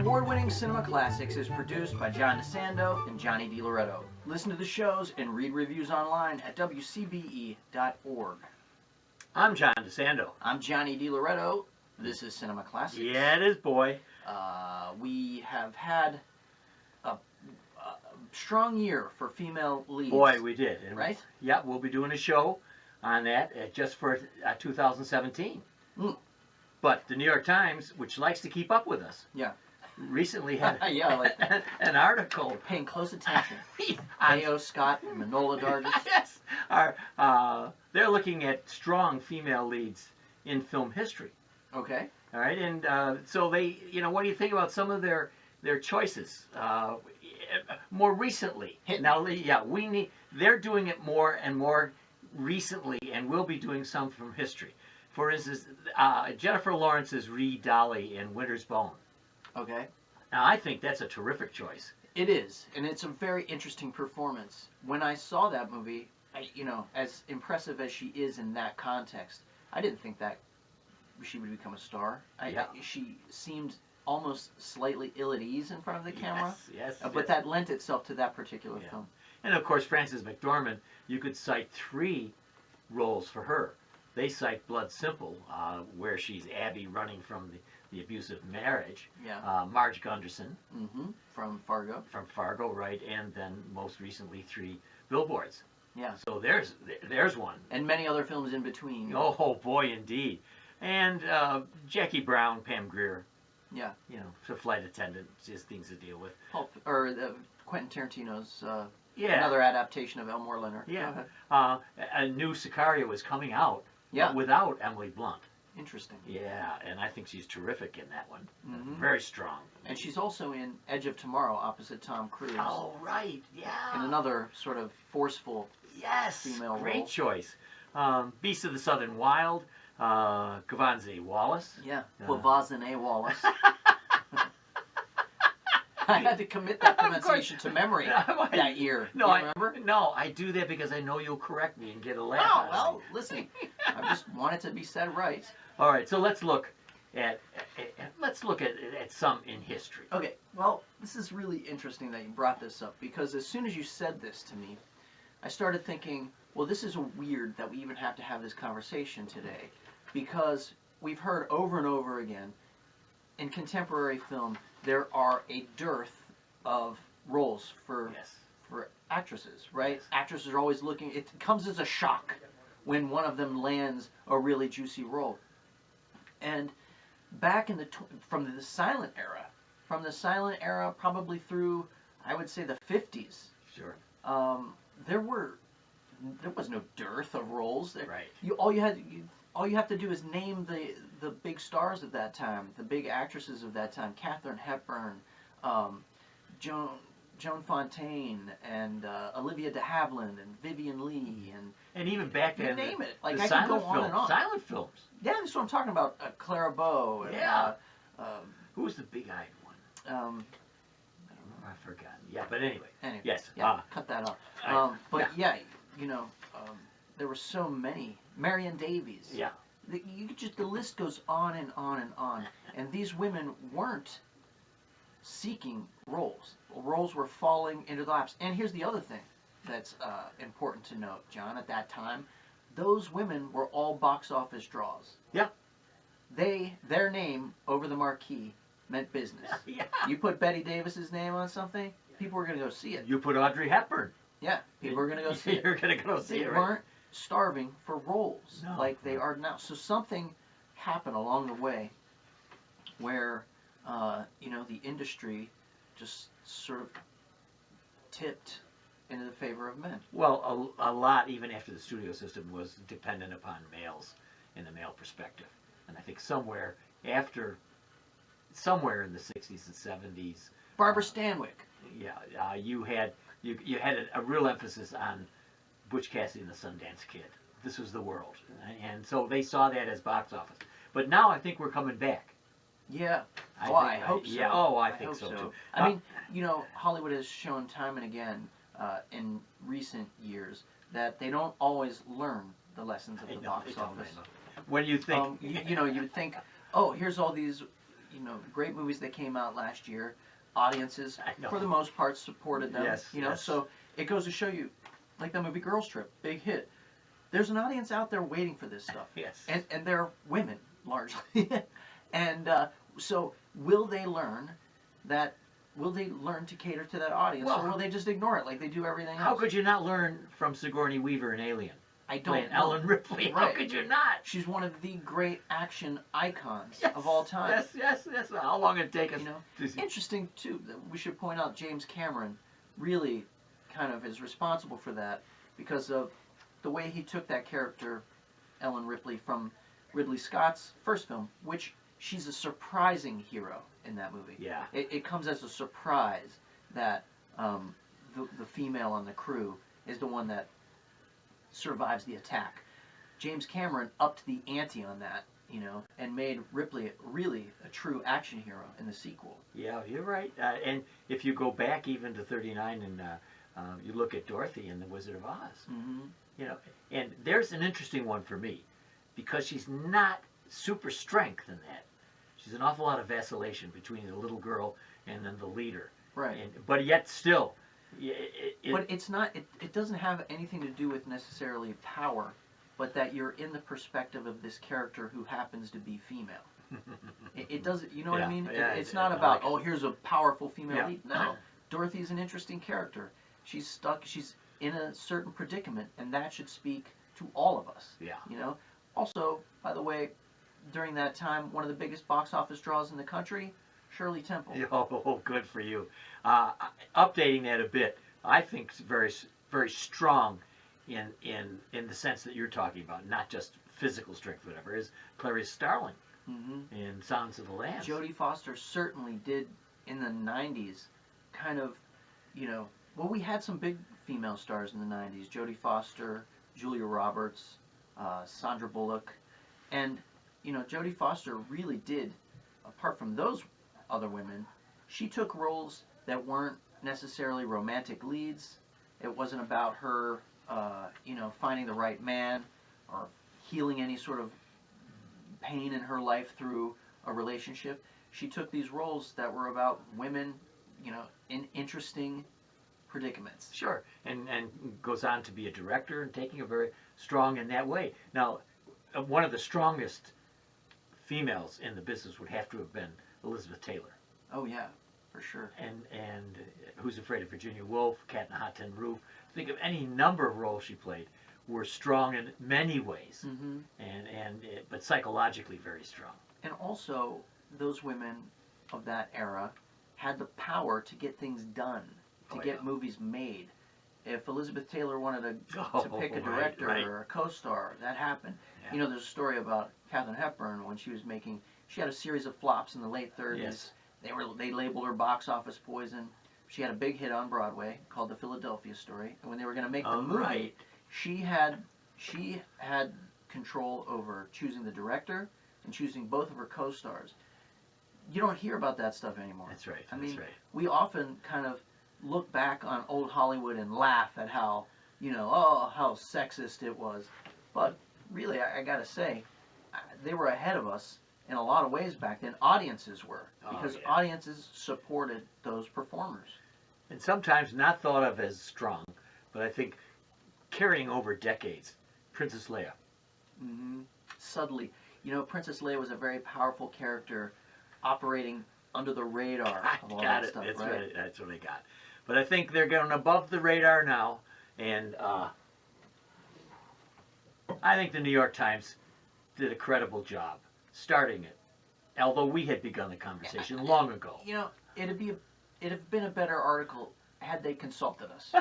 award-winning Cinema Classics is produced by John DeSando and Johnny DiLoretto. Listen to the shows and read reviews online at WCBE.org. I'm John DeSando. I'm Johnny DiLoretto. This is Cinema Classics. Yeah, it is, boy. We have had a strong year for female leads. Boy, we did. And right? Yeah, we'll be doing a show on that just for 2017. But the New York Times, which likes to keep up with us, recently had an article. Paying close attention. A.O. Scott and Manola Dargis. Yes. They're looking at strong female leads in film history. Okay. All right, and so they, what do you think about some of their choices more recently? Now, they're doing it more and more recently, and we'll be doing some from history. For instance, Jennifer Lawrence's Ree Dolly in Winter's Bone. Okay. Now, I think that's a terrific choice. It is, and it's a very interesting performance. When I saw that movie, as impressive as she is in that context, I didn't think that she would become a star. She seemed almost slightly ill at ease in front of the camera. Yes. But that lent itself to that particular film. And of course, Frances McDormand, you could cite 3 roles for her. They cite Blood Simple, where she's Abby running from the abusive marriage. Yeah. Marge Gunderson. From Fargo. From Fargo, right. And then most recently 3 Billboards. Yeah. So there's one. And many other films in between. Oh boy, indeed. And Jackie Brown, Pam Grier. Yeah. For Flight Attendant, just things to deal with. Quentin Tarantino's another adaptation of Elmore Leonard. Yeah. A new Sicario is coming out. Yeah. But without Emily Blunt. Interesting. Yeah, and I think she's terrific in that one. Very strong. And she's also in Edge of Tomorrow opposite Tom Cruise. Oh, right. Yeah. In another sort of forceful female role. Great choice. Beast of the Southern Wild. Gavazne Wallace. Yeah, Gavazne Wallace. I had to commit that pronunciation to memory that year. No, remember? No, I do that because I know you'll correct me and get a laugh. Oh, well, listen, I just want it to be said right. All right, so let's look at some in history. Okay, well, this is really interesting that you brought this up because as soon as you said this to me, I started thinking, well, this is weird that we even have to have this conversation today because we've heard over and over again in contemporary film there are a dearth of roles for actresses, right? Actresses are always looking. It comes as a shock when one of them lands a really juicy role. And back in from the silent era, probably through I would say the 50s. Sure. There was no dearth of roles. Right. All you have to do is name the big stars of that time, the big actresses of that time: Katharine Hepburn, Joan Fontaine, and Olivia de Havilland, and Vivien Leigh, and even back then, you name it. Like I could go on and on. Silent films. Yeah, that's what I'm talking about. Clara Bow. And, who was the big-eyed one? I don't know. I've forgotten. Yeah, but anyway. Yes. Yeah, cut that off. There were so many. Marion Davies. Yeah. The list goes on and on and on. And these women weren't seeking roles. Roles were falling into the laps. And here's the other thing that's important to note, John. At that time, those women were all box office draws. Yeah. Their name over the marquee meant business. Yeah. You put Betty Davis's name on something, people were going to go see it. You put Audrey Hepburn. Yeah, people were going to go see it. You're going to go see it. They weren't starving for roles like they are now. So something happened along the way where, the industry just sort of tipped into the favor of men. Well, a lot, even after the studio system, was dependent upon males in the male perspective. And I think somewhere in the 60s and 70s. Barbara Stanwyck. Yeah, you had a real emphasis on Butch Cassidy and the Sundance Kid. This was the world. And so they saw that as box office. But now I think we're coming back. Yeah. I hope so. Yeah, I think so too. I mean, Hollywood has shown time and again in recent years that they don't always learn the lessons of the box office. When you think... you would think, oh, here's all these great movies that came out last year. Audiences, I know. for the most part, supported them. Yes, yes. So it goes to show you, like that movie Girls Trip, big hit. There's an audience out there waiting for this stuff. Yes. And they're women, largely. And so will they learn that? Will they learn to cater to that audience, or will they just ignore it like they do everything else? How could you not learn from Sigourney Weaver in Alien? I don't Playing know. Ellen Ripley. How Right. could you not? She's one of the great action icons Yes, of all time. Yes. How long it take us? Interesting too. That we should point out James Cameron really kind of is responsible for that because of the way he took that character, Ellen Ripley, from Ridley Scott's first film, which she's a surprising hero in that movie. Yeah. It comes as a surprise that the female on the crew is the one that survives the attack. James Cameron upped the ante on that, and made Ripley really a true action hero in the sequel. Yeah, you're right. And if you go back even to 39 and you look at Dorothy in The Wizard of Oz, Mm-hmm. And there's an interesting one for me because she's not super strength in that. She's an awful lot of vacillation between the little girl and then the leader. Right. But yet still. But it's not. It doesn't have anything to do with necessarily power, but that you're in the perspective of this character who happens to be female. It doesn't. You know what I mean? Yeah, It's not I about like it. here's a powerful female Yeah. lead. No, Dorothy's an interesting character. She's stuck. She's in a certain predicament, and that should speak to all of us. Yeah. Also, by the way, during that time, one of the biggest box office draws in the country, Shirley Temple. Oh, good for you. Updating that a bit, I think it's very, very strong in the sense that you're talking about, not just physical strength, whatever, is Clarice Starling in Silence of the Lambs. Jodie Foster certainly did in the 90s kind of, well, we had some big female stars in the 90s. Jodie Foster, Julia Roberts, Sandra Bullock. And, Jodie Foster really did, apart from those other women, she took roles that weren't necessarily romantic leads. It wasn't about her, finding the right man or healing any sort of pain in her life through a relationship. She took these roles that were about women, in interesting predicaments. Sure, and goes on to be a director and taking a very strong in that way. Now, one of the strongest females in the business would have to have been Elizabeth Taylor. Oh yeah, for sure. And Who's Afraid of Virginia Woolf, Cat in a Hot Tin Roof. Think of any number of roles she played were strong in many ways, but psychologically very strong. And also, those women of that era had the power to get things done, to get movies made. If Elizabeth Taylor wanted to pick a director or a co-star, that happened. Yeah. There's a story about Katharine Hepburn when she had a series of flops in the late 30s. Yes. They labeled her box office poison. She had a big hit on Broadway called The Philadelphia Story, and when they were going to make the movie, she had control over choosing the director and choosing both of her co-stars. You don't hear about that stuff anymore. That's right. I mean, we often kind of look back on old Hollywood and laugh at how, how sexist it was. But really, I gotta say, they were ahead of us in a lot of ways back then. Audiences were, because audiences supported those performers. And sometimes not thought of as strong, but I think carrying over decades. Princess Leia. Subtly. Princess Leia was a very powerful character operating under the radar of all that stuff, right? That's what I got. But I think they're going above the radar now, and I think the New York Times did a credible job starting it, although we had begun the conversation long ago. It'd have been a better article had they consulted us.